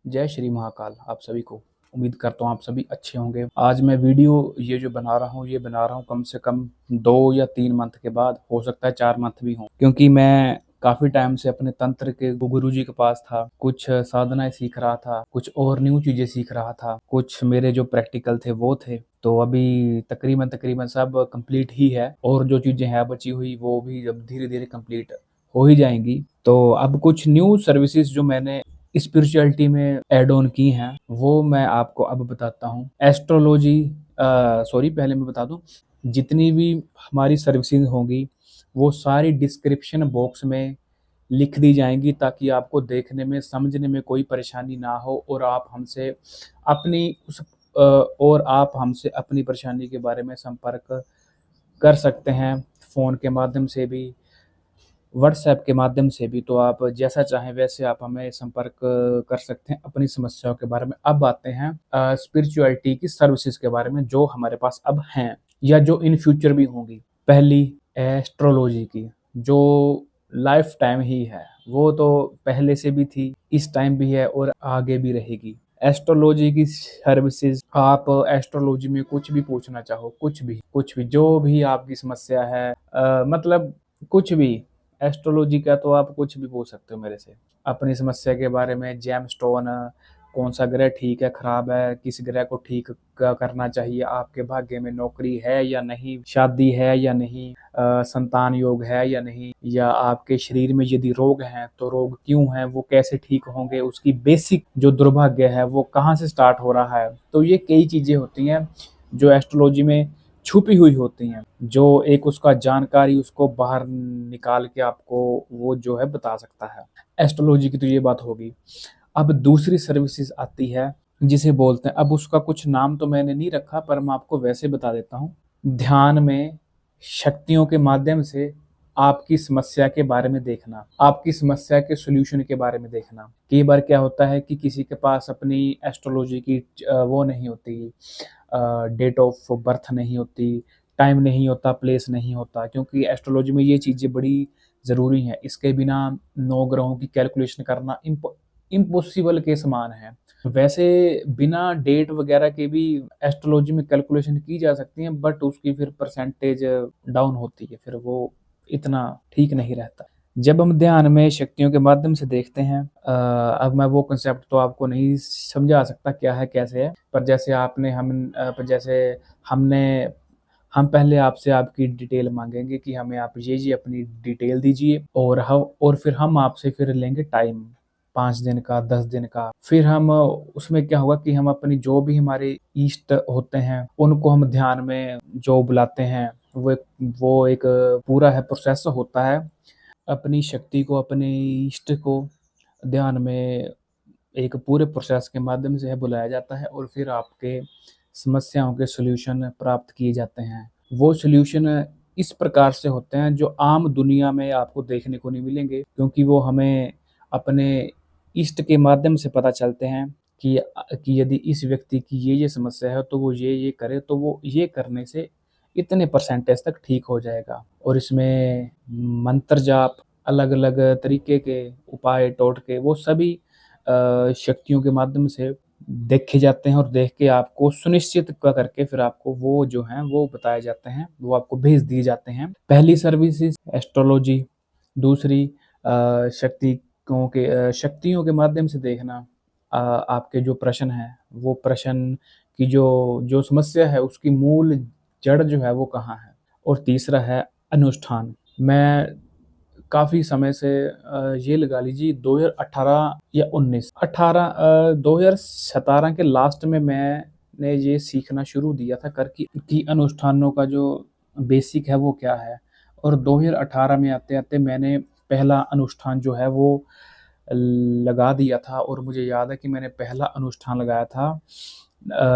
जय श्री महाकाल आप सभी को। उम्मीद करता हूँ आप सभी अच्छे होंगे। आज मैं वीडियो ये जो बना रहा हूँ कम से कम 2 या 3 मंथ के बाद, हो सकता है 4 मंथ भी हों, क्योंकि मैं काफ़ी टाइम से अपने तंत्र के गुरुजी के पास था। कुछ साधनाएँ सीख रहा था, कुछ और न्यू चीज़ें सीख रहा था, कुछ मेरे जो प्रैक्टिकल थे वो थे। तो अभी तकरीबन सब कंप्लीट ही है और जो चीज़ें हैं बची हुई वो भी अब धीरे-धीरे कंप्लीट हो ही जाएँगी। तो अब कुछ न्यू सर्विसेज़ जो मैंने स्पिरिचुअलिटी में ऐड ऑन की हैं, वो मैं आपको अब बताता हूँ। एस्ट्रोलॉजी सॉरी पहले मैं बता दूँ, जितनी भी हमारी सर्विसेज़ होंगी, वो सारी डिस्क्रिप्शन बॉक्स में लिख दी जाएँगी ताकि आपको देखने में, समझने में कोई परेशानी ना हो और आप हमसे अपनी परेशानी के बारे में संपर्क कर सकते हैं, फ़ोन के माध्यम से भी, व्हाट्सऐप के माध्यम से भी। तो आप जैसा चाहें वैसे आप हमें संपर्क कर सकते हैं अपनी समस्याओं के बारे में। अब आते हैं स्पिरिचुअलिटी की सर्विसेज के बारे में जो हमारे पास अब हैं या जो इन फ्यूचर भी होंगी। पहली एस्ट्रोलॉजी की, जो लाइफ टाइम ही है, वो तो पहले से भी थी, इस टाइम भी है और आगे भी रहेगी। एस्ट्रोलॉजी की सर्विसेज, आप एस्ट्रोलॉजी में कुछ भी पूछना चाहो, कुछ भी जो भी आपकी समस्या है, मतलब कुछ भी, एस्ट्रोलॉजी का तो आप कुछ भी पूछ सकते हो मेरे से अपनी समस्या के बारे में। जेम स्टोन, कौन सा ग्रह ठीक है खराब है, किस ग्रह को ठीक करना चाहिए, आपके भाग्य में नौकरी है या नहीं, शादी है या नहीं, संतान योग है या नहीं, या आपके शरीर में यदि रोग हैं तो रोग क्यों हैं, वो कैसे ठीक होंगे, उसकी बेसिक जो दुर्भाग्य है वो कहाँ से स्टार्ट हो रहा है। तो ये कई चीज़ें होती हैं जो एस्ट्रोलॉजी में छुपी हुई होती हैं, जो एक उसका जानकारी उसको बाहर निकाल के आपको वो जो है बता सकता है। एस्ट्रोलॉजी की तो ये बात होगी। अब दूसरी सर्विसेज आती है जिसे बोलते हैं, अब उसका कुछ नाम तो मैंने नहीं रखा पर मैं आपको वैसे बता देता हूँ। ध्यान में शक्तियों के माध्यम से आपकी समस्या के बारे में देखना, आपकी समस्या के सॉल्यूशन के बारे में देखना। कई बार क्या होता है कि किसी के पास अपनी एस्ट्रोलॉजी की वो नहीं होती, डेट ऑफ बर्थ नहीं होती, टाइम नहीं होता, प्लेस नहीं होता, क्योंकि एस्ट्रोलॉजी में ये चीज़ें बड़ी ज़रूरी हैं। इसके बिना 9 ग्रहों की कैलकुलेशन करना इम्पॉसिबल के समान है। वैसे बिना डेट वगैरह के भी एस्ट्रोलॉजी में कैलकुलेशन की जा सकती है, बट उसकी फिर परसेंटेज डाउन होती है, फिर वो इतना ठीक नहीं रहता। जब हम ध्यान में शक्तियों के माध्यम से देखते हैं, अब मैं वो कंसेप्ट तो आपको नहीं समझा सकता क्या है कैसे है, पर जैसे आपने जैसे हमने हम पहले आपसे आपकी डिटेल मांगेंगे कि हमें आप ये अपनी डिटेल दीजिए, और फिर हम आपसे फिर लेंगे टाइम, 5 दिन का, 10 दिन का। फिर हम उसमें क्या होगा कि हम अपनी जो भी हमारे इष्ट होते हैं उनको हम ध्यान में जो बुलाते हैं, वो एक पूरा है प्रोसेस होता है। अपनी शक्ति को, अपने इष्ट को ध्यान में एक पूरे प्रोसेस के माध्यम से है बुलाया जाता है और फिर आपके समस्याओं के सॉल्यूशन प्राप्त किए जाते हैं। वो सॉल्यूशन इस प्रकार से होते हैं जो आम दुनिया में आपको देखने को नहीं मिलेंगे, क्योंकि वो हमें अपने इष्ट के माध्यम से पता चलते हैं कि यदि इस व्यक्ति की ये समस्या है तो वो ये करे, तो वो ये करने से इतने परसेंटेज तक ठीक हो जाएगा। और इसमें मंत्र जाप, अलग-अलग तरीके के उपाय, टोटके, वो सभी शक्तियों के माध्यम से देखे जाते हैं और देख के आपको सुनिश्चित करके फिर आपको वो जो हैं वो बताए जाते हैं, वो आपको भेज दिए जाते हैं। पहली सर्विसेज एस्ट्रोलॉजी, दूसरी शक्तियों के माध्यम से देखना, आपके जो प्रश्न हैं, वो प्रश्न की जो जो समस्या है उसकी मूल जड़ जो है वो कहाँ है। और तीसरा है अनुष्ठान। मैं काफ़ी समय से, ये लगा लीजिए 2018 या 19 2017 के लास्ट में मैंने ये सीखना शुरू दिया था कर कि अनुष्ठानों का जो बेसिक है वो क्या है। और 2018 में आते-आते मैंने पहला अनुष्ठान जो है वो लगा दिया था, और मुझे याद है कि मैंने पहला अनुष्ठान लगाया था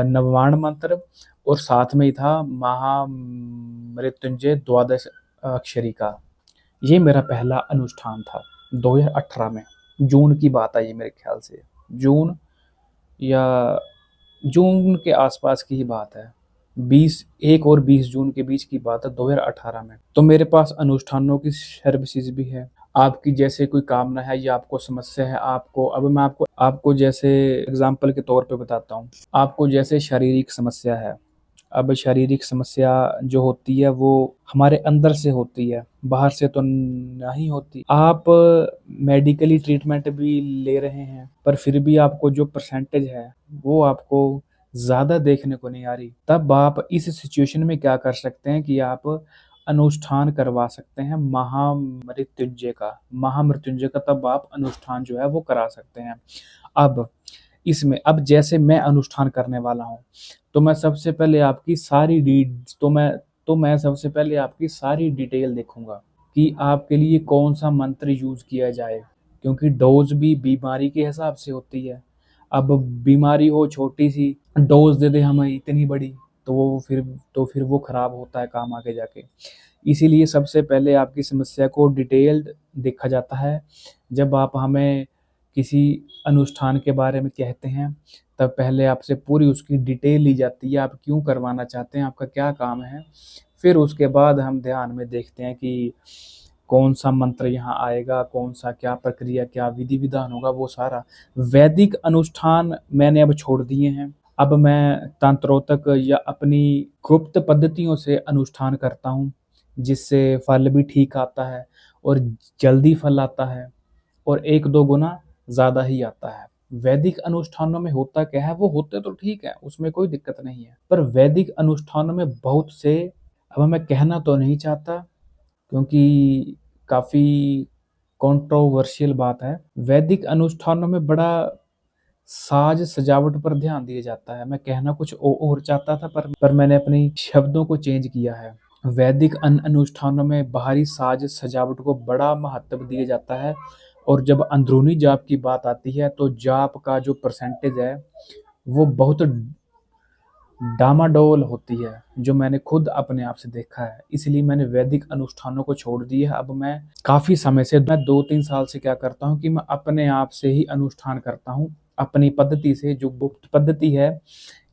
नवाण मंत्र, और साथ में ही था महामृत्युंजय द्वादश अक्षरी का। ये मेरा पहला अनुष्ठान था 2018 में। जून की बात है ये, मेरे ख्याल से जून या जून के आसपास की ही बात है। 1 और 20 जून के बीच की बात है 2018 में। तो मेरे पास अनुष्ठानों की सर्विसेज भी है। आपकी जैसे कोई कामना है या आपको समस्या है, आपको अब मैं आपको जैसे एग्ज़ाम्पल के तौर पे बताता हूँ। आपको जैसे शारीरिक समस्या है, अब शारीरिक समस्या जो होती है वो हमारे अंदर से होती है, बाहर से तो नहीं होती। आप मेडिकली ट्रीटमेंट भी ले रहे हैं, पर फिर भी आपको जो परसेंटेज है, वो आपको ज़्यादा देखने को नहीं आ रही। तब आप इस सिचुएशन में क्या कर सकते हैं कि आप अनुष्ठान करवा सकते हैं महामृत्युंजय का। महामृत्युंजय का तब आप अनुष्ठान जो है वो करा सकते हैं। अब इसमें अब जैसे मैं अनुष्ठान करने वाला हूँ, तो मैं सबसे पहले आपकी सारी डीड्स तो मैं सबसे पहले आपकी सारी डिटेल देखूँगा कि आपके लिए कौन-सा मंत्र यूज़ किया जाए, क्योंकि डोज़ भी बीमारी के हिसाब से होती है। अब बीमारी हो छोटी-सी, डोज़ दे दें हमें इतनी बड़ी, तो फिर वो खराब होता है काम आगे जाके। इसीलिए सबसे पहले आपकी समस्या को डिटेल्ड देखा जाता है। जब आप हमें किसी अनुष्ठान के बारे में कहते हैं, तब पहले आपसे पूरी उसकी डिटेल ली जाती है, आप क्यों करवाना चाहते हैं, आपका क्या काम है। फिर उसके बाद हम ध्यान में देखते हैं कि कौन-सा मंत्र यहाँ आएगा, कौन-सा क्या प्रक्रिया, क्या विधि-विधान होगा, वो सारा। वैदिक अनुष्ठान मैंने अब छोड़ दिए हैं। अब मैं तंत्रोतक या अपनी गुप्त पद्धतियों से अनुष्ठान करता हूँ, जिससे फल भी ठीक आता है और जल्दी फल आता है और 1-2 गुना ज़्यादा ही आता है। वैदिक अनुष्ठानों में होता क्या है, वो होते तो ठीक है, उसमें कोई दिक्कत नहीं है। पर वैदिक अनुष्ठानों में बहुत से, अब मैं कहना तो नहीं चाहता क्योंकि काफ़ी कंट्रोवर्शियल बात है। वैदिक अनुष्ठानों में बड़ा साज-सजावट पर ध्यान दिया जाता है। मैं कहना कुछ और चाहता था पर मैंने अपनी शब्दों को चेंज किया है। वैदिक अनुष्ठानों में बाहरी साज-सजावट को बड़ा महत्व दिया जाता है और जब अंदरूनी जाप की बात आती है, तो जाप का जो परसेंटेज है, वो बहुत डामाडोल होती है, जो मैंने खुद अपने आप से देखा है। इसलिए मैंने वैदिक अनुष्ठानों को छोड़ दिया है। अब मैं काफ़ी समय से, मैं 2-3 साल से क्या करता हूँ कि मैं अपने आप से ही अनुष्ठान करता हूँ। अपनी पद्धति से, जो गुप्त पद्धति है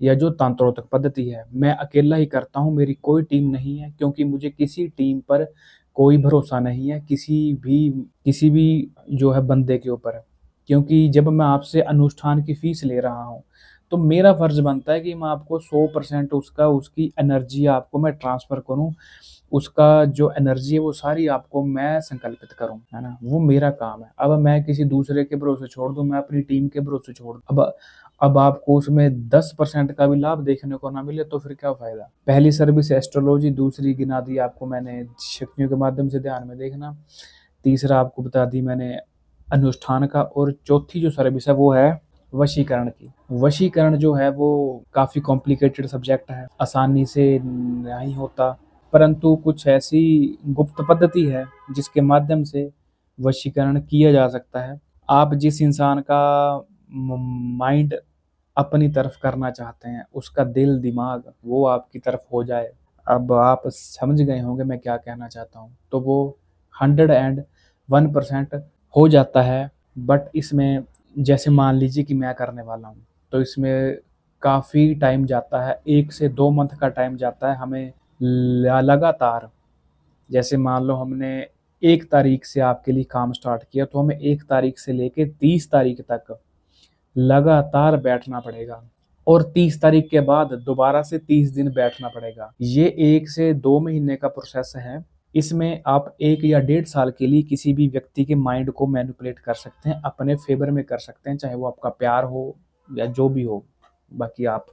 या जो तंत्रोतक पद्धति है, मैं अकेला ही करता हूँ, मेरी कोई टीम नहीं है, क्योंकि मुझे किसी टीम पर कोई भरोसा नहीं है, किसी भी जो है बंदे के ऊपर। क्योंकि जब मैं आपसे अनुष्ठान की फीस ले रहा हूँ, तो मेरा फ़र्ज़ बनता है कि मैं आपको 100% उसकी एनर्जी आपको मैं ट्रांसफ़र करूँ। उसका जो एनर्जी है वो सारी आपको मैं संकल्पित करूँ, है ना? वो मेरा काम है। अब मैं किसी दूसरे के भरोसे छोड़ दूँ, मैं अपनी टीम के भरोसे छोड़ दूँ। अब आपको उसमें 10% का भी लाभ देखने को ना मिले तो फिर क्या फ़ायदा? पहली सर्विस एस्ट्रोलॉजी, दूसरी गिना दी आपको मैंने शक्तियों के माध्यम से ध्यान में देखना, तीसरा आपको बता दी मैंने अनुष्ठान का, और चौथी जो सर्विस है वो है वशीकरण की। वशीकरण जो है वो काफ़ी कॉम्प्लिकेटेड सब्जेक्ट है, आसानी से नहीं होता, परंतु कुछ ऐसी गुप्त पद्धति है जिसके माध्यम से वशीकरण किया जा सकता है। आप जिस इंसान का माइंड अपनी तरफ करना चाहते हैं, उसका दिल दिमाग वो आपकी तरफ हो जाए, अब आप समझ गए होंगे मैं क्या कहना चाहता हूँ, तो वो 101% हो जाता है। बट इसमें जैसे मान लीजिए कि मैं करने वाला हूँ, तो इसमें काफ़ी टाइम जाता है, 1 से 2 मंथ का टाइम जाता है हमें लगातार। जैसे मान लो हमने 1 तारीख से आपके लिए काम स्टार्ट किया, तो हमें 1 तारीख से लेके 30 तारीख तक लगातार बैठना पड़ेगा और 30 तारीख के बाद दोबारा से 30 दिन बैठना पड़ेगा। ये 1 से 2 महीने का प्रोसेस है। इसमें आप 1 या डेढ़ साल के लिए किसी भी व्यक्ति के माइंड को मैनिपुलेट कर सकते हैं, अपने फ़ेवर में कर सकते हैं, चाहे वो आपका प्यार हो या जो भी हो। बाकी आप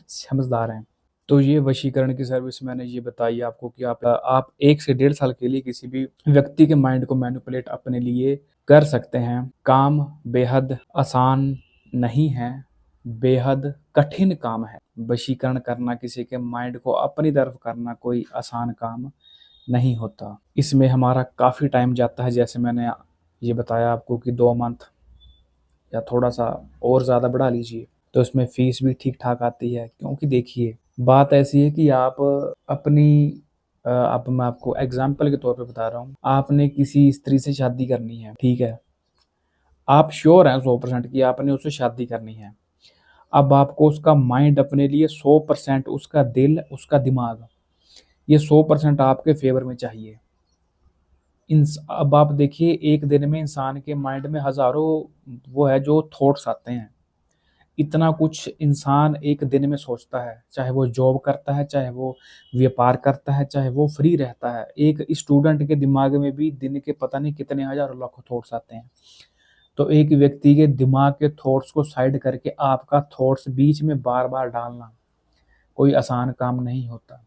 समझदार हैं। तो ये वशीकरण की सर्विस मैंने ये बताई आपको कि आप 1 से डेढ़ साल के लिए किसी भी व्यक्ति के माइंड को मैनिपुलेट अपने लिए कर सकते हैं। काम बेहद आसान नहीं है, बेहद कठिन काम है। वशीकरण करना, किसी के माइंड को अपनी तरफ करना कोई आसान काम नहीं होता। इसमें हमारा काफ़ी टाइम जाता है, जैसे मैंने ये बताया आपको कि 2 मंथ या थोड़ा-सा और ज़्यादा बढ़ा लीजिए, तो इसमें फ़ीस भी ठीक-ठाक आती है। क्योंकि देखिए, बात ऐसी है कि आप अपनी अब मैं आपको एग्ज़ाम्पल के तौर पे बता रहा हूँ, आपने किसी स्त्री से शादी करनी है, ठीक है? आप श्योर हैं 100% कि आपने उससे शादी करनी है। अब आपको उसका माइंड अपने लिए 100%, उसका दिल, उसका दिमाग, ये 100% आपके फ़ेवर में चाहिए। अब आप देखिए, एक दिन में इंसान के माइंड में हज़ारों वो है जो थॉट्स आते हैं। इतना कुछ इंसान एक दिन में सोचता है, चाहे वो जॉब करता है, चाहे वो व्यापार करता है, चाहे वो फ्री रहता है। एक स्टूडेंट के दिमाग में भी दिन के पता नहीं कितने हज़ारों लाखों थॉट्स आते हैं। तो एक व्यक्ति के दिमाग के थॉट्स को साइड करके आपका थॉट्स बीच में बार-बार डालना कोई आसान काम नहीं होता।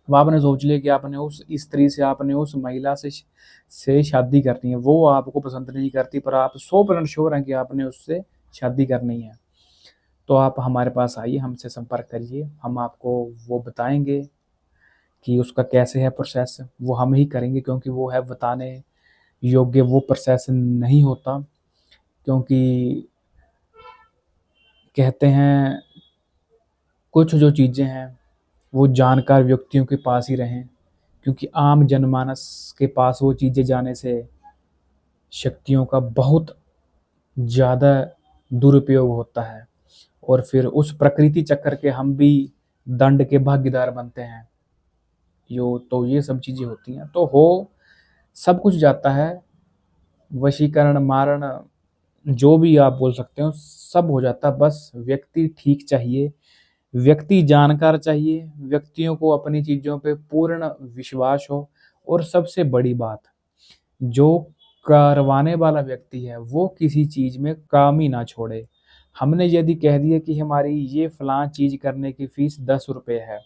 अब आपने सोच लिया कि आपने उस स्त्री से, आपने उस महिला से शादी करनी है। वो आपको पसंद नहीं करती, पर आप 100% श्योर हैं कि आपने उससे शादी करनी है। तो आप हमारे पास आइए, हमसे संपर्क करिए। हम आपको वो बताएँगे कि उसका कैसे है प्रोसेस, वो हम ही करेंगे, क्योंकि वो है बताने योग्य वो प्रोसेस नहीं होता। क्योंकि कहते हैं कुछ जो चीज़ें हैं वो जानकार व्यक्तियों के पास ही रहें, क्योंकि आम जनमानस के पास वो चीज़ें जाने से शक्तियों का बहुत ज़्यादा दुरुपयोग होता है, और फिर उस प्रकृति चक्कर के हम भी दंड के भागीदार बनते हैं। तो ये सब चीज़ें होती हैं। तो हो सब कुछ जाता है, वशीकरण, मारण, जो भी आप बोल सकते हो, सब हो जाता है। बस व्यक्ति ठीक चाहिए, व्यक्ति जानकार चाहिए, व्यक्तियों को अपनी चीज़ों पे पूर्ण विश्वास हो, और सबसे बड़ी बात, जो करवाने वाला व्यक्ति है वो किसी चीज़ में काम ही ना छोड़े। हमने यदि कह दिया कि हमारी ये फलां चीज़ करने की फ़ीस ₹10 है,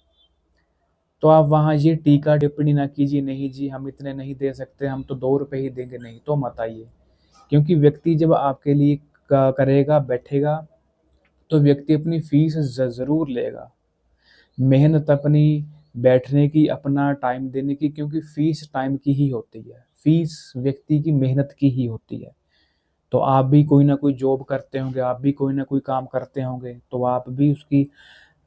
तो आप वहाँ ये टीका टिप्पणी ना कीजिए, नहीं जी हम इतने नहीं दे सकते, हम तो ₹2 ही देंगे, नहीं तो मत आइए। क्योंकि व्यक्ति जब आपके लिए करेगा, बैठेगा, तो व्यक्ति अपनी फ़ीस ज़रूर लेगा। मेहनत अपनी बैठने की, अपना टाइम देने की, क्योंकि फ़ीस टाइम की ही होती है। फ़ीस व्यक्ति की मेहनत की ही होती है। तो आप भी कोई ना कोई जॉब करते होंगे, आप भी कोई ना कोई काम करते होंगे, तो आप भी उसकी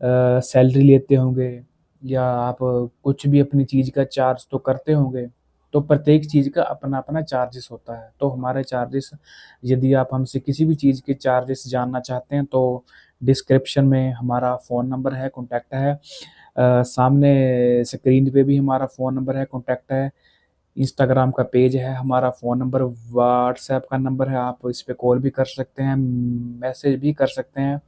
सैलरी लेते होंगे, या आप कुछ भी अपनी चीज़ का चार्ज तो करते होंगे। तो प्रत्येक चीज़ का अपना-अपना चार्जेस होता है। तो हमारे चार्जेस, यदि आप हमसे किसी भी चीज़ के चार्जेस जानना चाहते हैं, तो डिस्क्रिप्शन में हमारा फ़ोन नंबर है, कॉन्टैक्ट है। सामने स्क्रीन पे भी हमारा फ़ोन नंबर है, कॉन्टैक्ट है। इंस्टाग्राम का पेज है, हमारा फ़ोन नंबर, व्हाट्सऐप का नंबर है, आप इस पे कॉल भी कर सकते हैं, मैसेज भी कर सकते हैं।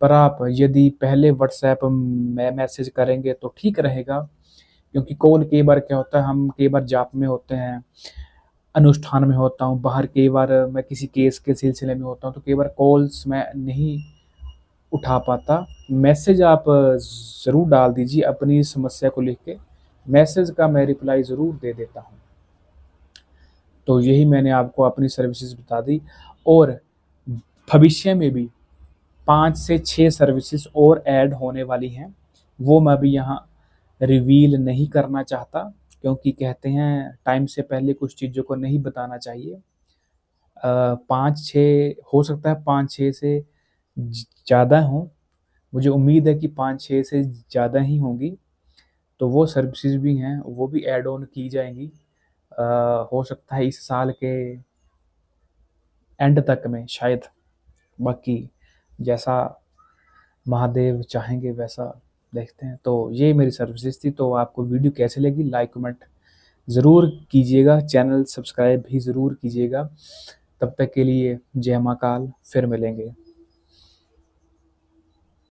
पर आप यदि पहले व्हाट्सऐप में मैसेज करेंगे तो ठीक रहेगा, क्योंकि कॉल कई बार क्या होता है, हम कई बार जाप में होते हैं, अनुष्ठान में होता हूँ, बाहर कई बार मैं किसी केस के सिलसिले में होता हूँ, तो कई बार कॉल्स मैं नहीं उठा पाता। मैसेज आप ज़रूर डाल दीजिए अपनी समस्या को लिख के, मैसेज का मैं रिप्लाई ज़रूर दे देता हूँ। तो यही मैंने आपको अपनी सर्विसेज़ बता दी, और भविष्य में भी 5 से 6 सर्विसेज़ और ऐड होने वाली हैं। वो मैं अभी यहाँ रिवील नहीं करना चाहता, क्योंकि कहते हैं टाइम से पहले कुछ चीज़ों को नहीं बताना चाहिए। 5-6 हो सकता है, 5-6 से ज़्यादा हों। मुझे उम्मीद है कि 5-6 से ज़्यादा ही होंगी। तो वो सर्विसेज़ भी हैं, वो भी ऐड ऑन की जाएँगी। हो सकता है इस साल के एंड तक में शायद। बाकी जैसा महादेव चाहेंगे वैसा देखते हैं। तो ये मेरी सर्विसेज़ थी। तो आपको वीडियो कैसी लगी, लाइक कमेंट ज़रूर कीजिएगा, चैनल सब्सक्राइब भी ज़रूर कीजिएगा। तब तक के लिए जय महाकाल, फिर मिलेंगे।